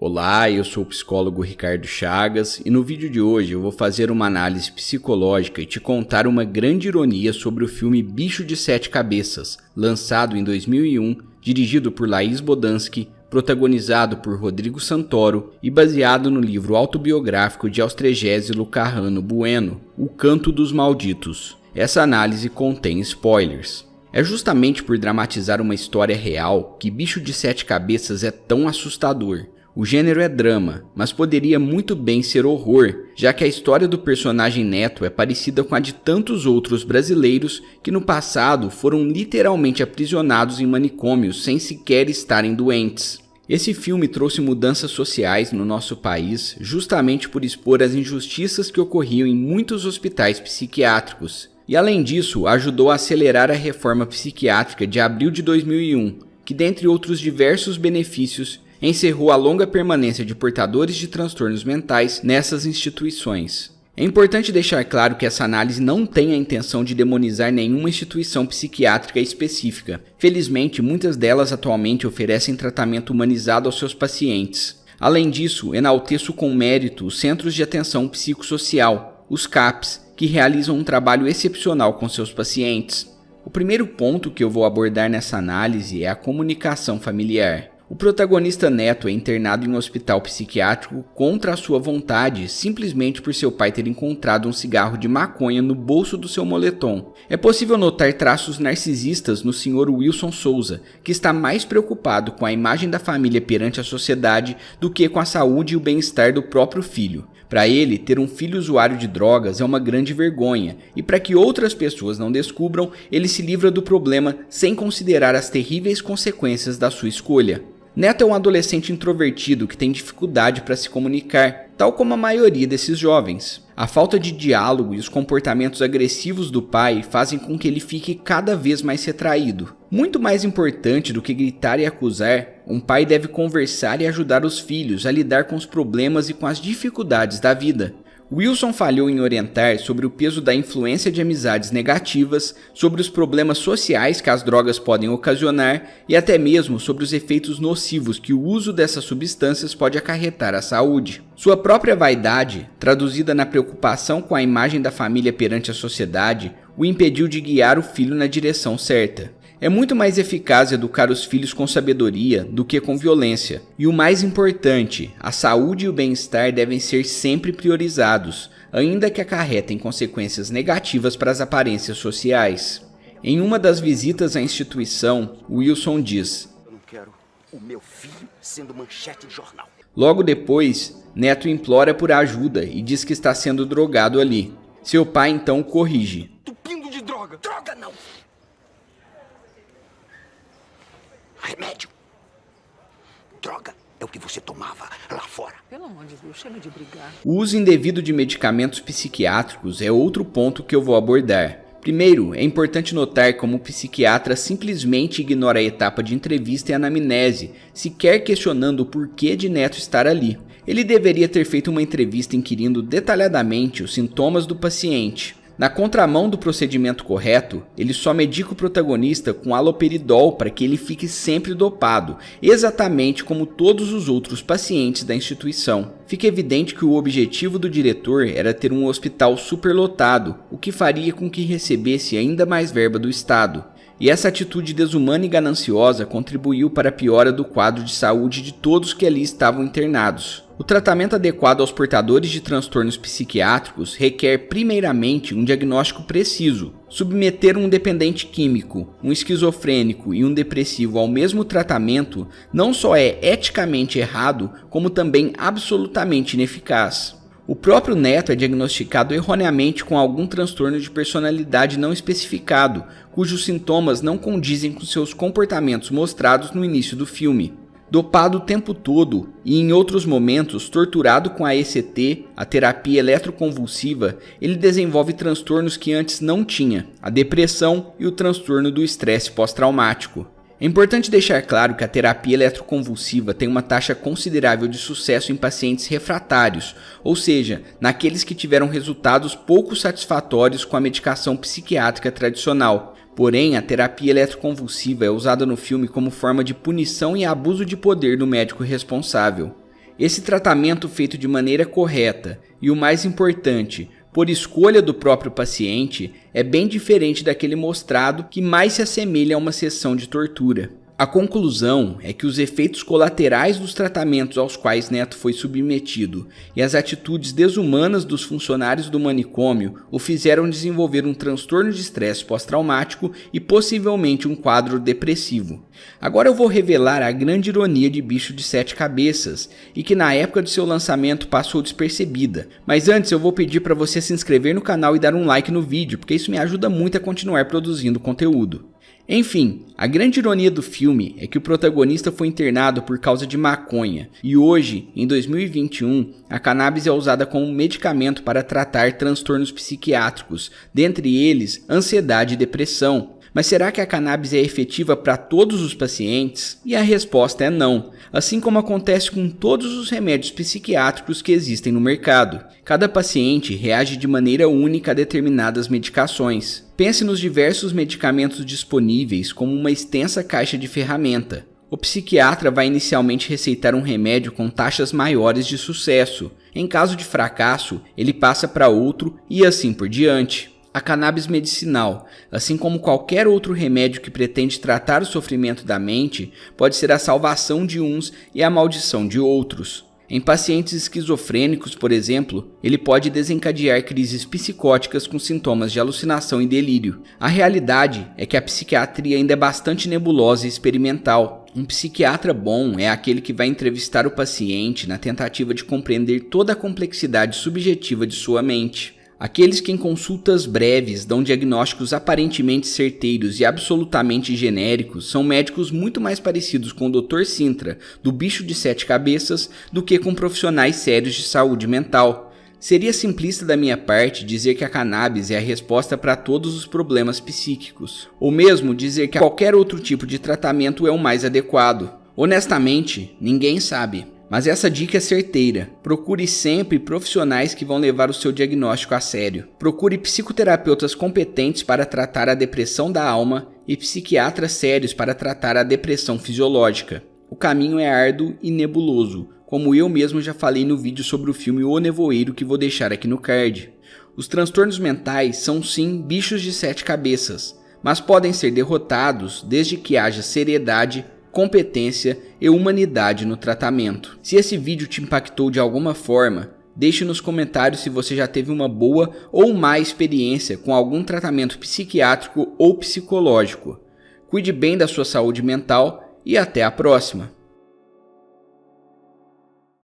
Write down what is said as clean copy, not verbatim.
Olá, eu sou o psicólogo Ricardo Chagas e no vídeo de hoje eu vou fazer uma análise psicológica e te contar uma grande ironia sobre o filme Bicho de Sete Cabeças, lançado em 2001, dirigido por Laís Bodansky, protagonizado por Rodrigo Santoro e baseado no livro autobiográfico de Austrégésilo Carrano Bueno, O Canto dos Malditos. Essa análise contém spoilers. É justamente por dramatizar uma história real que Bicho de Sete Cabeças é tão assustador. O gênero é drama, mas poderia muito bem ser horror, já que a história do personagem Neto é parecida com a de tantos outros brasileiros que no passado foram literalmente aprisionados em manicômios sem sequer estarem doentes. Esse filme trouxe mudanças sociais no nosso país justamente por expor as injustiças que ocorriam em muitos hospitais psiquiátricos. E além disso, ajudou a acelerar a reforma psiquiátrica de abril de 2001, que dentre outros diversos benefícios, encerrou a longa permanência de portadores de transtornos mentais nessas instituições. É importante deixar claro que essa análise não tem a intenção de demonizar nenhuma instituição psiquiátrica específica. Felizmente, muitas delas atualmente oferecem tratamento humanizado aos seus pacientes. Além disso, enalteço com mérito os Centros de Atenção Psicossocial, os CAPs, que realizam um trabalho excepcional com seus pacientes. O primeiro ponto que eu vou abordar nessa análise é a comunicação familiar. O protagonista Neto é internado em um hospital psiquiátrico contra a sua vontade, simplesmente por seu pai ter encontrado um cigarro de maconha no bolso do seu moletom. É possível notar traços narcisistas no Sr. Wilson Souza, que está mais preocupado com a imagem da família perante a sociedade do que com a saúde e o bem-estar do próprio filho. Para ele, ter um filho usuário de drogas é uma grande vergonha, e para que outras pessoas não descubram, ele se livra do problema sem considerar as terríveis consequências da sua escolha. Neto é um adolescente introvertido que tem dificuldade para se comunicar, tal como a maioria desses jovens. A falta de diálogo e os comportamentos agressivos do pai fazem com que ele fique cada vez mais retraído. Muito mais importante do que gritar e acusar, um pai deve conversar e ajudar os filhos a lidar com os problemas e com as dificuldades da vida. Wilson falhou em orientar sobre o peso da influência de amizades negativas, sobre os problemas sociais que as drogas podem ocasionar e até mesmo sobre os efeitos nocivos que o uso dessas substâncias pode acarretar à saúde. Sua própria vaidade, traduzida na preocupação com a imagem da família perante a sociedade, o impediu de guiar o filho na direção certa. É muito mais eficaz educar os filhos com sabedoria do que com violência. E o mais importante, a saúde e o bem-estar devem ser sempre priorizados, ainda que acarretem consequências negativas para as aparências sociais. Em uma das visitas à instituição, Wilson diz: "Eu não quero o meu filho sendo manchete de jornal." Logo depois, Neto implora por ajuda e diz que está sendo drogado ali. Seu pai então o corrige: "Tupindo de droga! Droga não! Remédio. Droga é o que você tomava lá fora." Pelo amor de Deus, chega de brigar. O uso indevido de medicamentos psiquiátricos é outro ponto que eu vou abordar. Primeiro, é importante notar como o psiquiatra simplesmente ignora a etapa de entrevista e anamnese, sequer questionando o porquê de Neto estar ali. Ele deveria ter feito uma entrevista inquirindo detalhadamente os sintomas do paciente. Na contramão do procedimento correto, ele só medica o protagonista com haloperidol para que ele fique sempre dopado, exatamente como todos os outros pacientes da instituição. Fica evidente que o objetivo do diretor era ter um hospital superlotado, o que faria com que recebesse ainda mais verba do Estado. E essa atitude desumana e gananciosa contribuiu para a piora do quadro de saúde de todos que ali estavam internados. O tratamento adequado aos portadores de transtornos psiquiátricos requer primeiramente um diagnóstico preciso. Submeter um dependente químico, um esquizofrênico e um depressivo ao mesmo tratamento não só é eticamente errado, como também absolutamente ineficaz. O próprio Neto é diagnosticado erroneamente com algum transtorno de personalidade não especificado, cujos sintomas não condizem com seus comportamentos mostrados no início do filme. Dopado o tempo todo e em outros momentos torturado com a ECT, a terapia eletroconvulsiva, ele desenvolve transtornos que antes não tinha, a depressão e o transtorno do estresse pós-traumático. É importante deixar claro que a terapia eletroconvulsiva tem uma taxa considerável de sucesso em pacientes refratários, ou seja, naqueles que tiveram resultados pouco satisfatórios com a medicação psiquiátrica tradicional. Porém, a terapia eletroconvulsiva é usada no filme como forma de punição e abuso de poder do médico responsável. Esse tratamento feito de maneira correta e o mais importante, por escolha do próprio paciente, é bem diferente daquele mostrado que mais se assemelha a uma sessão de tortura. A conclusão é que os efeitos colaterais dos tratamentos aos quais Neto foi submetido e as atitudes desumanas dos funcionários do manicômio o fizeram desenvolver um transtorno de estresse pós-traumático e possivelmente um quadro depressivo. Agora eu vou revelar a grande ironia de Bicho de Sete Cabeças e que na época de seu lançamento passou despercebida. Mas antes eu vou pedir para você se inscrever no canal e dar um like no vídeo, porque isso me ajuda muito a continuar produzindo conteúdo. Enfim, a grande ironia do filme é que o protagonista foi internado por causa de maconha e hoje, em 2021, a cannabis é usada como medicamento para tratar transtornos psiquiátricos, dentre eles ansiedade e depressão. Mas será que a cannabis é efetiva para todos os pacientes? E a resposta é não, assim como acontece com todos os remédios psiquiátricos que existem no mercado. Cada paciente reage de maneira única a determinadas medicações. Pense nos diversos medicamentos disponíveis como uma extensa caixa de ferramenta. O psiquiatra vai inicialmente receitar um remédio com taxas maiores de sucesso. Em caso de fracasso, ele passa para outro e assim por diante. A cannabis medicinal, assim como qualquer outro remédio que pretende tratar o sofrimento da mente, pode ser a salvação de uns e a maldição de outros. Em pacientes esquizofrênicos, por exemplo, ele pode desencadear crises psicóticas com sintomas de alucinação e delírio. A realidade é que a psiquiatria ainda é bastante nebulosa e experimental. Um psiquiatra bom é aquele que vai entrevistar o paciente na tentativa de compreender toda a complexidade subjetiva de sua mente. Aqueles que em consultas breves dão diagnósticos aparentemente certeiros e absolutamente genéricos são médicos muito mais parecidos com o Dr. Sintra, do Bicho de Sete Cabeças, do que com profissionais sérios de saúde mental. Seria simplista da minha parte dizer que a cannabis é a resposta para todos os problemas psíquicos, ou mesmo dizer que qualquer outro tipo de tratamento é o mais adequado. Honestamente, ninguém sabe. Mas essa dica é certeira. Procure sempre profissionais que vão levar o seu diagnóstico a sério. Procure psicoterapeutas competentes para tratar a depressão da alma e psiquiatras sérios para tratar a depressão fisiológica. O caminho é árduo e nebuloso, como eu mesmo já falei no vídeo sobre o filme O Nevoeiro que vou deixar aqui no card. Os transtornos mentais são sim bichos de sete cabeças, mas podem ser derrotados desde que haja seriedade, competência e humanidade no tratamento. Se esse vídeo te impactou de alguma forma, deixe nos comentários se você já teve uma boa ou má experiência com algum tratamento psiquiátrico ou psicológico. Cuide bem da sua saúde mental e até a próxima!